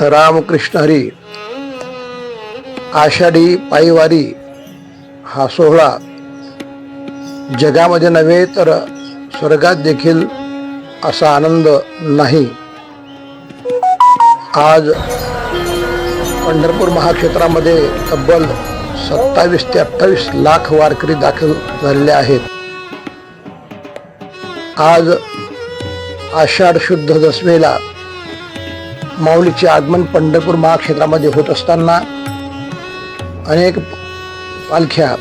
रामकृष्ण हरी. आषाढी पायीवारी हा सोहळा जगामध्ये नव्हे तर स्वर्गात देखील असा आनंद नाही. आज पंढरपूर महाक्षेत्रामध्ये तब्बल 27 ते 28 लाख वारकरी दाखल झालेले आहेत. आज आषाढ शुद्ध दशमीला माऊलीचे आगमन पंढरपूर महाक्षेत्रामध्ये होत असताना अनेक पालख्या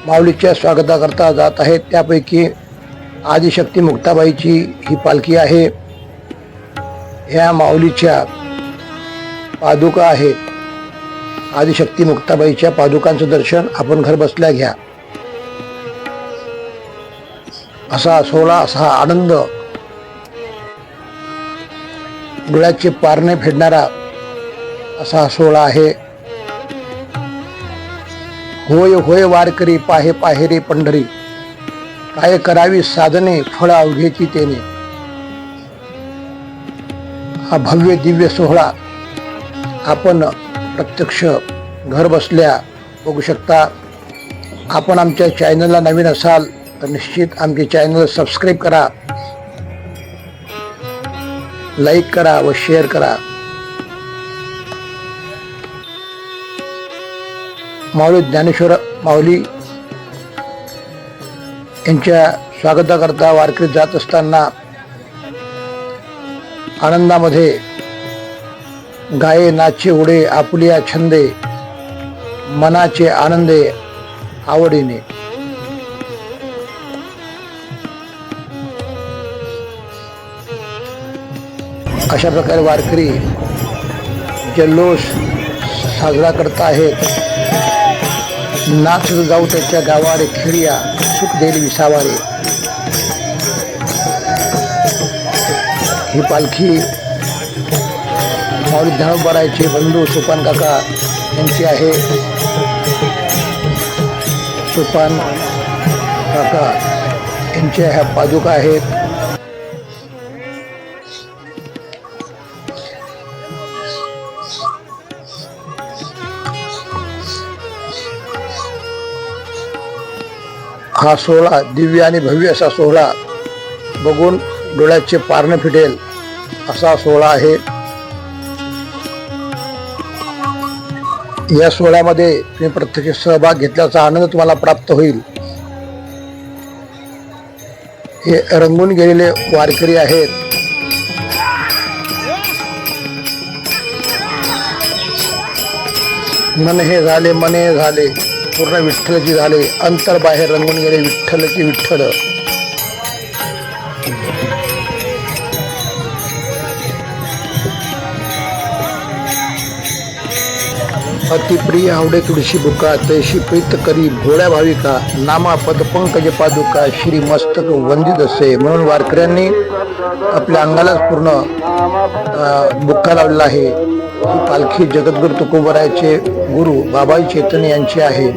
माऊलीच्या स्वागताकरता जात आहेत. त्यापैकी आदिशक्ती मुक्ताबाईची ही पालखी आहे. ह्या माऊलीच्या पादुका आहेत. आदिशक्ती मुक्ताबाईच्या पादुकांचं दर्शन आपण घर बसल्या घ्या. असा सोहळा, असा आनंद, डोळ्याचे पारणे फेडणारा असा सोहळा आहे. होय होय वारकरी पाहे पाहे रे पंढरी, काय करावी साधने फळ अवघेची तेने. हा भव्य दिव्य सोहळा आपण प्रत्यक्ष घर बसल्या बघू शकता. आपण आमच्या चॅनलला नवीन असाल तर निश्चित आमचे चॅनल सबस्क्राईब करा, लाईक करा व शेअर करा. माऊली ज्ञानेश्वर माऊली यांच्या स्वागताकरता वारकरी जात असताना आनंदामध्ये गाये नाचे उडे आपुलिया छंदे, मनाचे आनंदे आवडीने. अशा प्रकारे वारकरी जल्लोष साजरा करत आहेत. नाच जाऊ त्याच्या गावारे खेळिया, सुख देईल विसावारे. ही पालखी माऊली ज्ञानोबारायचे बंधू सोपान काका यांची आहे. सोपान काका यांच्या ह्या पादुका आहेत. हा सोहळा दिव्य आणि भव्य असा सोहळा बघून डोळ्याचे पारणे फिटेल असा सोहळा आहे. या सोहळ्यामध्ये तुम्ही प्रत्यक्ष सहभाग घेतल्याचा आनंद तुम्हाला प्राप्त होईल. हे रंगून गेलेले वारकरी आहेत. मन हे झाले मने झाले, पूर्ण विठ्ठलची झाले, अंतर बाहेर रंगून गेले विठ्ठलची विठ्ठल. अतिप्रिय आवडे तुळशी बुका, तैशी प्रीत करी भोळ्या भाविका, नामा पदपंकज पादुका श्री मस्तक वंदित असे. म्हणून वारकऱ्यांनी आपल्या अंगालाच पूर्ण बुक्का लावलेला आहे. ही पालखी जगद्गुरु तुकोबरायचे गुरु बाबाई चैतन्य यांची आहे.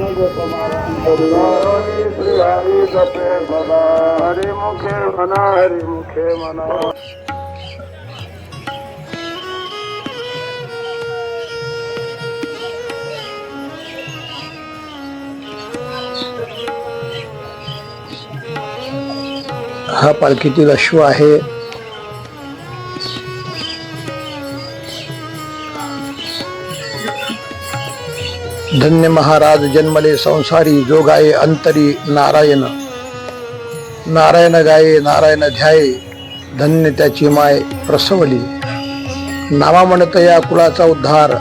हा पालखीतील अश्व आहे. धन्य महाराज जन्मले संसारी, जो गाये अंतरी नारायण. नारायण गाये नारायण ध्याये, धन्य त्याची माय प्रसवली. नावा म्हणत या कुळाचा उद्धार,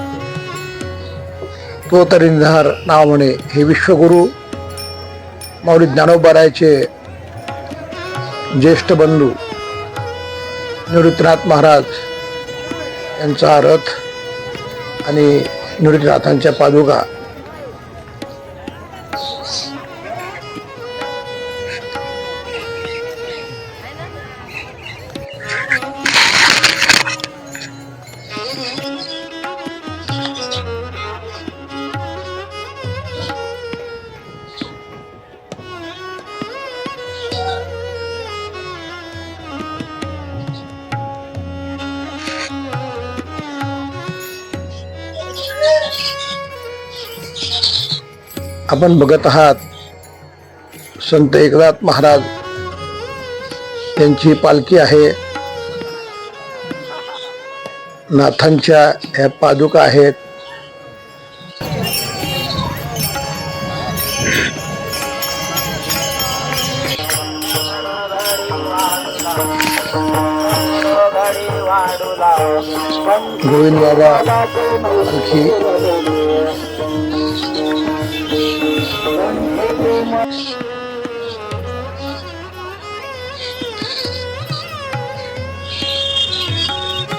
तो तरी निधार नाव म्हणे. हे विश्वगुरु माऊली ज्ञानोबारायचे ज्येष्ठ बंधू निवृत्तीनाथ महाराज यांचा रथ आणि निवृत्तीनाथांच्या पादुका. आपण बघत आहात संत एकनाथ महाराज यांची पालखी आहे. नाथांच्या ह्या पादुका आहेत. गोविंद बाबा पालखी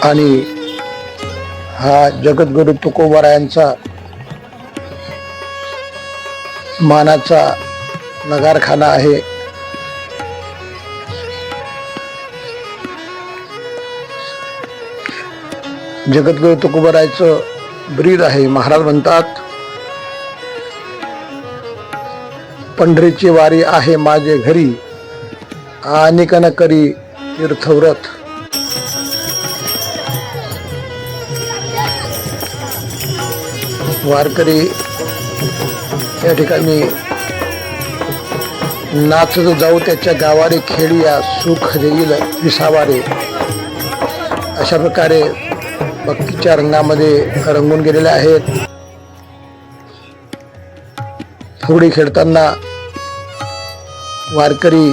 आणि हा जगद्गुरु तुकोबारायांचा मानाचा नगारखाना आहे. जगद्गुरु तुकोबारायचं ब्रीद आहे. महाराज म्हणतात, पंढरीची वारी आहे माझे घरी, अनेक न करी तीर्थव्रत. वारकरी या ठिकाणी नाचत जाऊ त्याच्या गावारे खेळिया, सुख देईल विसावारे. अशा प्रकारे भक्तीच्या रंगामध्ये रंगून गेलेले आहेत. फुगडी खेळताना वारकरी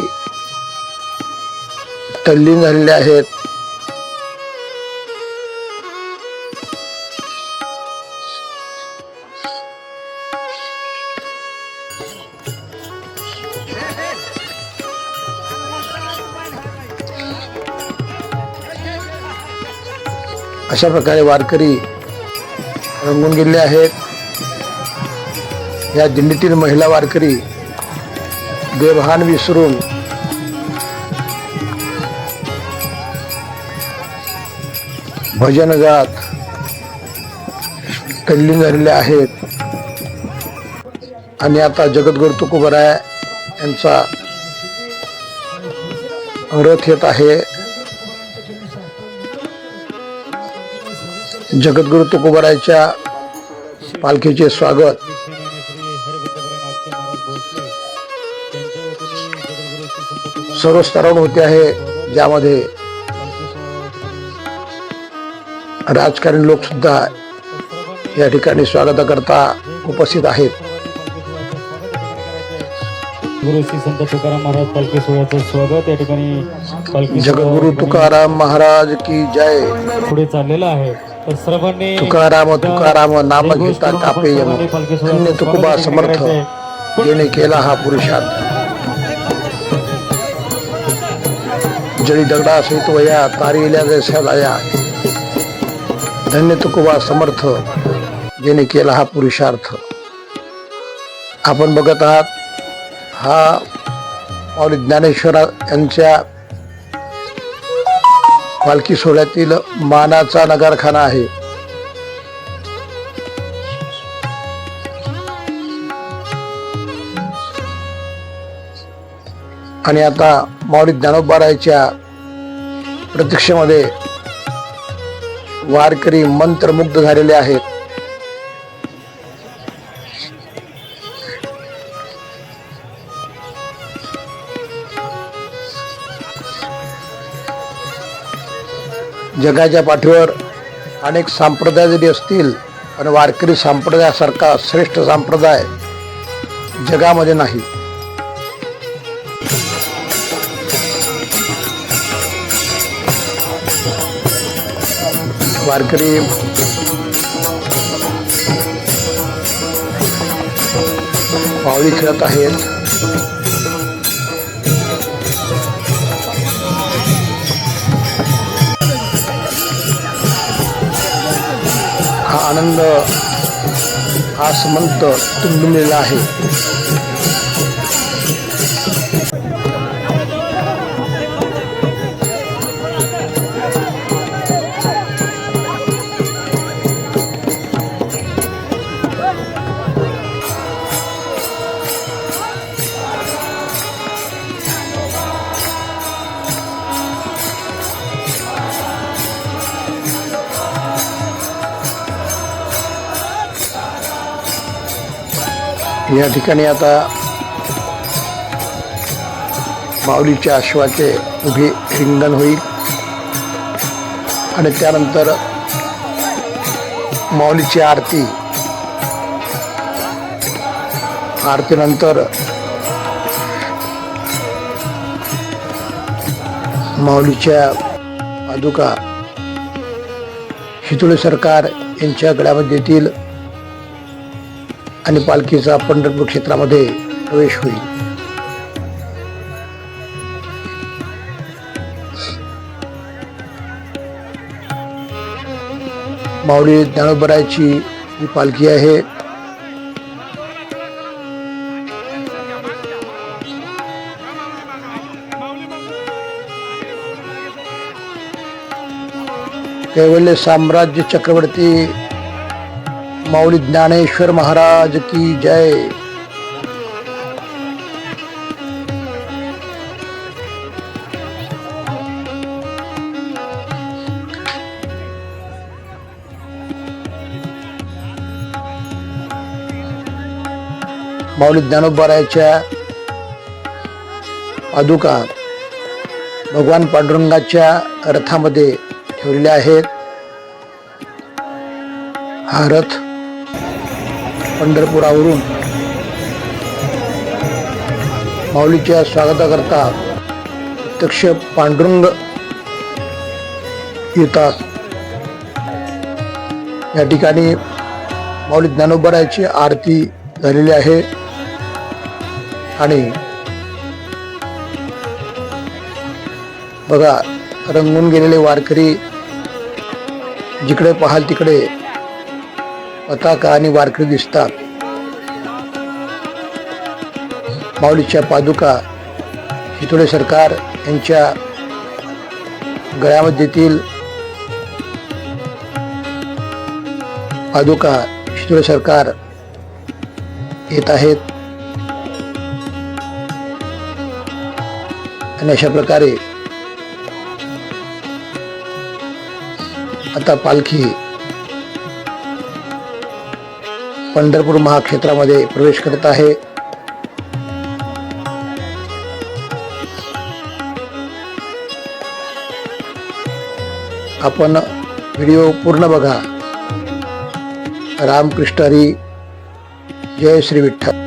तल्लीन झालेले आहेत. अशा प्रकारे वारकरी रंगून गेलेले आहेत. या दिंडीतील महिला वारकरी देवभान विसरून भजन गात तल्लीन झालेले आहेत. आणि आता जगद्गुरु तुकोबाराय यांचा रथ येत आहे. जगद्गुरु तुकोबारायच्या पालखीचे स्वागत सर्व स्तरावर होते आहे, ज्यामध्ये राजकारणी लोक सुद्धा या ठिकाणी स्वागताकरता उपस्थित आहेत. गुरु श्री संत तुकाराम महाराज पालखी सोहळ्याचं स्वागत या ठिकाणी जगद्गुरु तुकाराम महाराज की जय. पुढे चाललेला आहे. तर सर्वांनी तुकाराम तुकाराम नाम घेता कापे यम, धन्य तुकोबा समर्थ जेने केला हा पुरुषार्थ. जळी दगडा सहित वया तारील्या जैसा लाया, धन्य तुकोबा समर्थ जेने केला हा पुरुषार्थ. आपण बघत आहात हा माऊली ज्ञानेश्वर यांच्या पालखी सोहळ्यातील मानाचा नगारखाना आहे. आणि आता माऊली ज्ञानोबारायच्या प्रतीक्षेमध्ये वारकरी मंत्रमुग्ध झालेले आहेत. जगाच्या पाठीवर अनेक संप्रदाय जरी असतील, पण वारकरी संप्रदायासारखा श्रेष्ठ संप्रदाय जगामध्ये नाही. वारकरी पावली खेळत आहेत. हा आनंद, हा समंत तुंबलेला आहे. या ठिकाणी आता माऊलीच्या अश्वाचे उभे रिंगण होईल आणि त्यानंतर माऊलीची आरतीनंतर माऊलीच्या पादुका शितोळे सरकार यांच्या गळ्यामध्ये येतील आणि पालखीचा पंढरपूर क्षेत्रामध्ये प्रवेश होईल. माऊली ज्ञानोबरायाची ही पालखी आहे. कैवल्य साम्राज्य चक्रवर्ती माऊली ज्ञानेश्वर महाराज की जय. माऊली ज्ञानोबरायाच्या पादुका भगवान पांडुरंगाच्या रथामध्ये ठेवलेल्या आहेत. हा रथ पंढरपुरावरून माऊलीच्या स्वागताकरता प्रत्यक्ष पांडुरंग येतात. या ठिकाणी माऊली ज्ञानोबरायाची आरती झालेली आहे आणि बघा रंगून गेलेले वारकरी जिकडे पाहाल तिकडे पताका आणि वारकरी दिसतात. माऊलीच्या पादुका शितोळे सरकार यांच्या गळ्यामध्ये येतील. पादुका शितोळे सरकार येत आहेत आणि अशा प्रकारे आता पालखी पंढरपूर महाक्षेत्रामध्ये प्रवेश करत आहे. आपण व्हिडिओ पूर्ण बघा. रामकृष्ण हरी. जय श्री विठ्ठल.